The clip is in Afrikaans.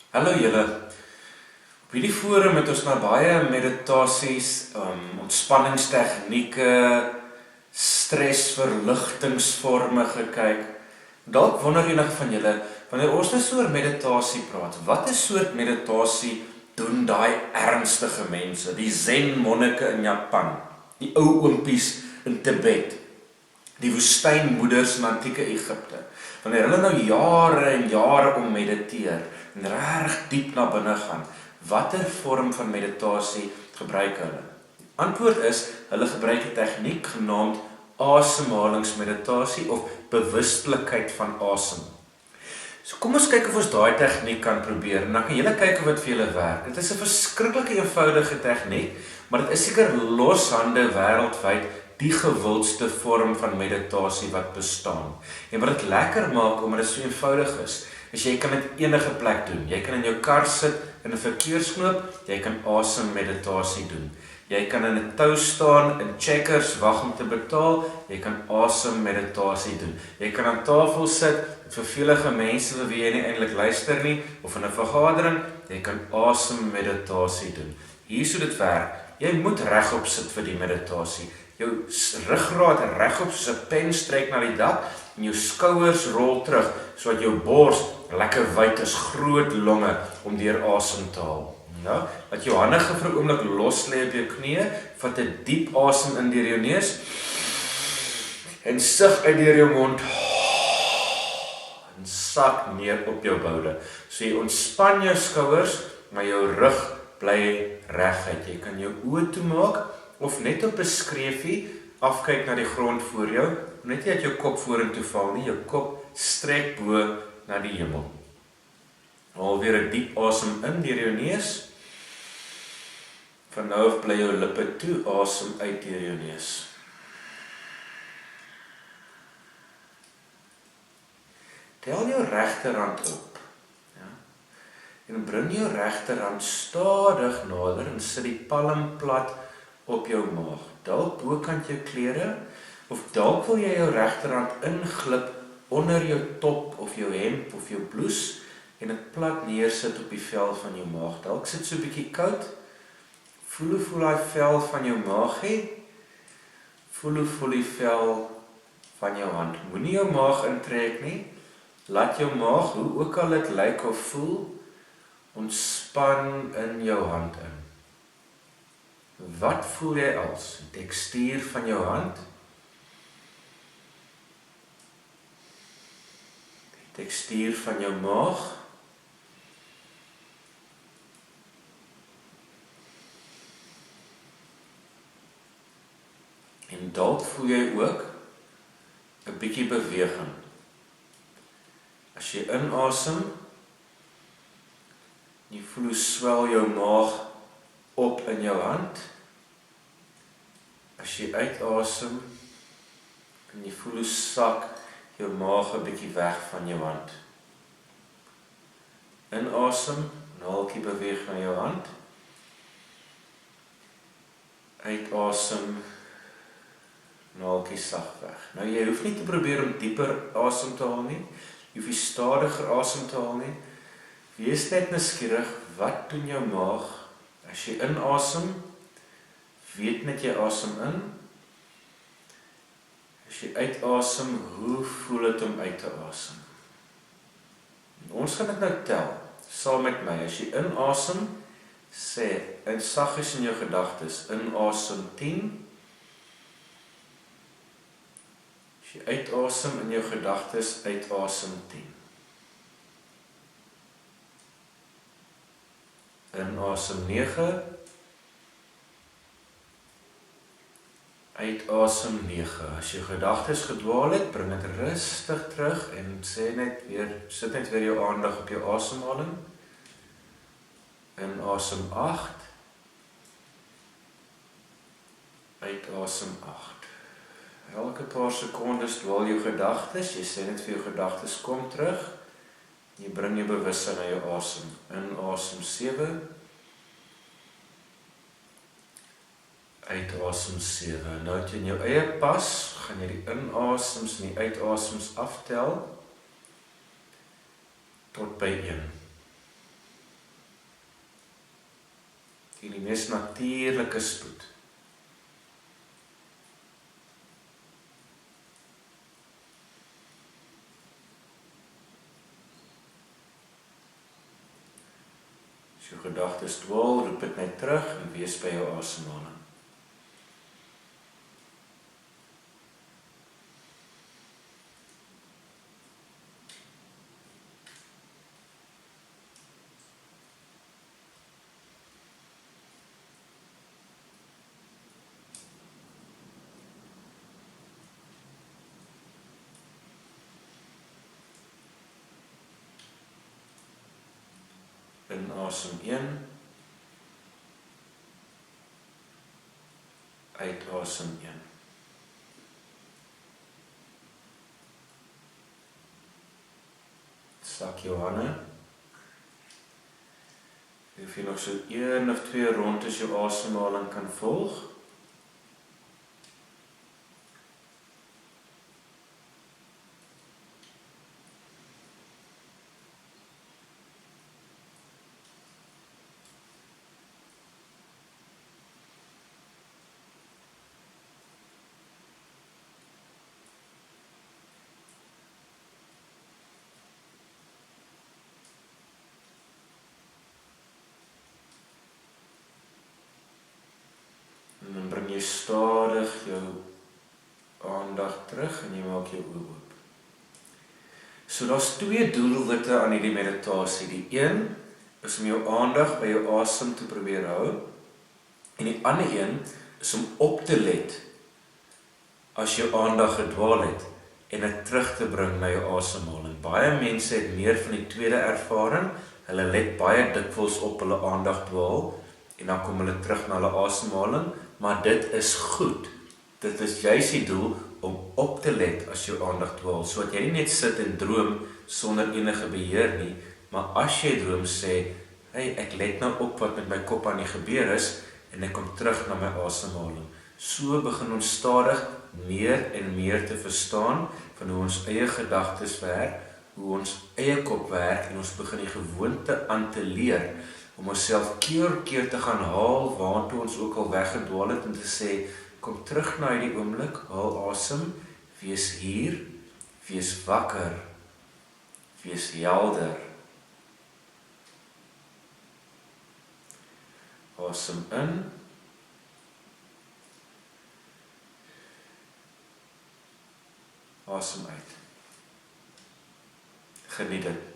Hallo julle. Op hierdie forum het ons na baie meditasies, ontspanningstegnieke, stresverligtingsvorme gekyk. Dalk wonder enig van julle, wanneer ons nou so oor meditasie praat, watter soort meditasie doen daai ernstige mense, die Zen monnike in Japan, die ou oompies in Tibet, die woestynmoeders in antieke Egipte, wanneer hulle nou jare en jare om mediteer en reg diep na binne gaan, watter vorm van meditasie gebruik hulle? Antwoord is, hulle gebruik 'n tegniek genaamd asemhalingsmeditasie of bewustelikheid van asem. So kom ons kyk of ons daai tegniek kan probeer en dan kan julle kyk of dit vir julle werk. Dit is 'n verskriklike eenvoudige tegniek, maar dit is seker loshande wêreldwyd die gewildste vorm van meditasie wat bestaan. En wat dit lekker maak omdat dit so eenvoudig is jy kan dit enige plek doen. Jy kan in jou kar sit in 'n verkeersknoop, jy kan asemmeditasie doen. Jy kan in 'n tou staan in Checkers wag om te betaal, jy kan asemmeditasie doen. Jy kan aan tafel sit met vervelige mense vir wie jy nie eintlik luister nie, of in 'n vergadering, jy kan asemmeditasie doen. Hier sou dit werk. Jy moet regop sit vir die meditasie. Jou ruggraat regop soos 'n pen stryk na die dak en jou skouers rol terug sodat jou bors lekker wyd is, groot longe om deur asem te haal. Ja, laat jou hande vir 'n oomblik los lê op jou knieë, vat 'n diep asem in deur jou neus en sug uit deur jou mond en sak neer op jou boude. So jy ontspan jou skouers, maar jou rug bly reguit. Jy kan jou oë toemaak of net op 'n skreefie afkyk na die grond voor jou, net nie dat jou kop vorentoe val nie, jou kop strek bo na die hemel. Haal weer 'n diep asem in deur jou neus. Van nou af bly jou lippe toe, asem uit deur jou neus. Tel jou regterhand op. Ja? En bring jou regterhand stadig nader en sit die palm plat op jou maag. Dalk bokant jou klere, of dalk wil jy jou regterhand inglip onder jou top of jou hemp of jou blouse en dit plat neersit op die vel van jou maag. Dalk sit so 'n bietjie koud. Voel die vel van jou maag hê. Voel die vel van jou hand. Moenie jou maag intrek nie. Laat jou maag, hoe ook al dit lyk of voel, ontspan in jou hand in. Wat voel jy als? Die tekstuur van jou hand? Die tekstuur van jou maag? En dalk voel jy ook 'n bietjie beweging. As jy inasem, jy voel hoe swel jou maag op in jou hand. As jy uitasem, kan jy voel hoe sak jou maag 'n bietjie weg van jou hand. Inasem, naaltjie beweeg na jou hand. Uitasem, naaltjie sag weg. Nou jy hoef nie te probeer om dieper asem te haal nie. Jy hoef nie stadiger asem te haal nie. Wees net nuuskierig, wat doen jou maag? As jy inasem, weet net jy asem in. As jy uitasem, hoe voel dit om uit te asem? Ons gaan dit nou tel, saam met my. As jy inasem, sê, en saggies in jou gedagtes, inasem 10. As jy uitasem in jou gedagtes, uitasem 10. Inasem 9. Uitasem 9. As jou gedagtes gedwaal het, bring dit rustig terug en sit net weer jou aandag op jou asemhaling. Inasem 8. Uitasem 8. Elke paar sekondes dwaal jou gedagtes, jy sê net vir jou gedagtes kom terug. Jy bring jou bewussyn na jou asem. Inasem 7. Uitasem 7. Nou in jou eie pas, gaan jy die inasems en die uitasems aftel tot by 1. teen die mees natuurlike spoed. As jou gedagtes dwaal, roep dit net terug en wees by jou asemhaling. Inasem 1, uitasem 1. Sak jou hande. Of jy nog so 1 of 2 rondes jou asemhaling kan volg. En dan bring jy stadig jou aandag terug en jy maak jou oë oop. So daar's 2 doelwitte aan hierdie meditasie. Die een is om jou aandag by jou asem te probeer hou. En die ander een is om op te let as jou aandag gedwaal het en dit terug te bring na jou asemhaling. Baie mense het meer van die tweede ervaring. Hulle let baie dikwels op hulle aandag dwaal en dan kom hulle terug na hulle asemhaling. Maar dit is goed. Dit is juist die doel om op te let as jou aandag dwaal, sodat jy nie net sit en droom sonder enige beheer nie, maar as jy droom sê, hey, ek let nou op wat met my kop aan die gebeur is en ek kom terug na my asemhaling. So begin ons stadig meer en meer te verstaan van hoe ons eie gedagtes werk, hoe ons eie kop werk en ons begin die gewoonte aan te leer om onsself keer op keer te gaan haal, waartoe ons ook al weggedwaal het, en te sê, kom terug na die oomblik, haal asem, wees hier, wees wakker, wees helder. Asem in, asem uit. Geniet dit.